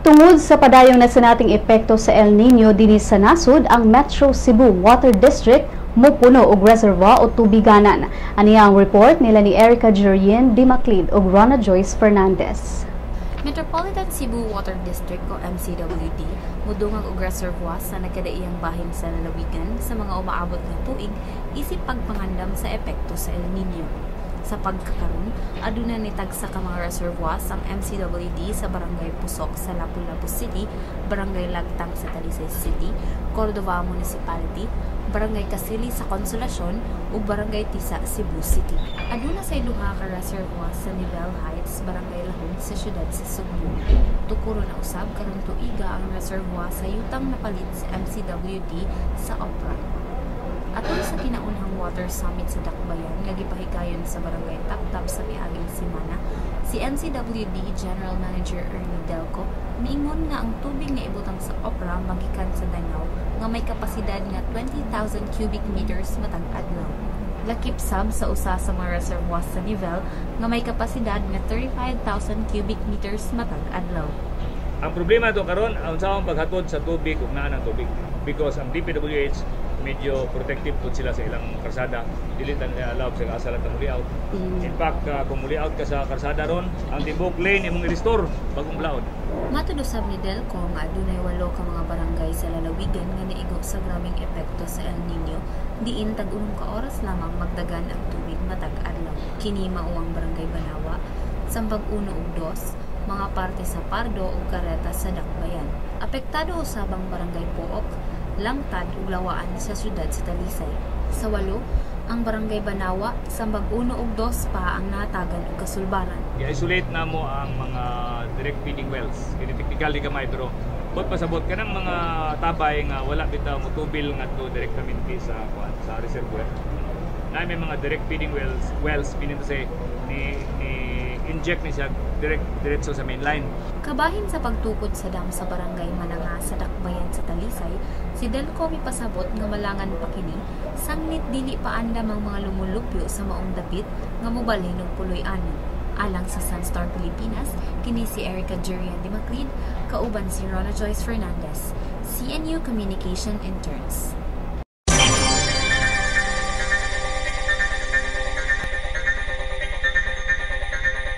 Tungod sa padayong na sa nating epekto sa El Nino dinhi sa nasud, ang Metro Cebu Water District mopuno og reservoir o tubiganan. Ani ang report nila ni Erica Jurien Dimaclid ug Rona Joyce Fernandez. Metropolitan Cebu Water District o MCWD mudungag og reservoir sa nagkadaiyang bahin sa lalawigan sa mga umaabot nga tuig isip pagpangandam sa epekto sa El Nino. Sa pagkakaroon, aduna ni tagsa ka mga reservoirs ang MCWD sa Barangay Pusok sa Lapu-Lapu City, Barangay Lagtang sa Talisay City, Cordova Municipality, Barangay Kasili sa Consolacion ug Barangay Tisa, Cebu City. Aduna say duha ka reservoir sa Nivel Heights, Barangay Lahon sa siyudad sa Cebu. Tukuro na usab karon tuiga ang reservoir sa yutang napalit sa MCWD sa Opera. Atol sa kinaunhang Water Summit sa Dakbayan nga gipahigayon sa Barangay Taptap sa miaging semana, si MCWD General Manager Ernie Delco miingon nga ang tubig nga ibutang sa Opera magikan sa Danau nga may kapasidad nga 20,000 cubic meters matag adlaw. Lakip sab sa usa sa mga reservoirs sa Nivel nga may kapasidad nga 35,000 cubic meters matag adlaw. Ang problema ito karon ang sa paghatod sa tubig ug naa ng tubig because ang DPWH medyo protective po sila sa ilang karsada, dili tan allow sa asalat na muli out. In fact, kung muli out ka sa karsada ron, ang tibok lane imong i-restore bagong laod. Matudo sab ni Delco nga adunay 8 ka mga barangay sa lalawigan nga naigo sa grabeng epekto sa El Nino, diin tag-unom ka oras lamang magdagan ang tubig matag adlaw. Kini mao ang Barangay Banawa, Sambag 1 ug 2, mga parte sa Pardo ug Careta sa Dakbayan. Apektado usab ang Barangay Pook, Langtad ug Lawaan sa siyudad sa Talisay. Sa 8, ang Barangay Banawa, Sambag 1 ug 2 pa ang natagan ug kasulbaran. I-isolate na mo ang mga direct feeding wells. Kini technically gamay pero bot pasabot kanang mga tabay nga wala bitaw mo tubil ngadto direktamente sa reservoir. Na may mga direct feeding wells meaning to say ni inject ni siya diretso sa main line. Kabahin sa pagtukod sa dam sa Barangay Mananga sa Dakbayan sa Talisay, si Delco mipasabot nga malangan pa kini sanglit dili pa andam ang mga lumulupyo sa maong dapit nga mobalhin og puloy-anon. Alang sa Sunstar Pilipinas, kini si Erica Jurien Dimaclid, kauban si Rona Joyce Fernandez, CNU Communication Interns.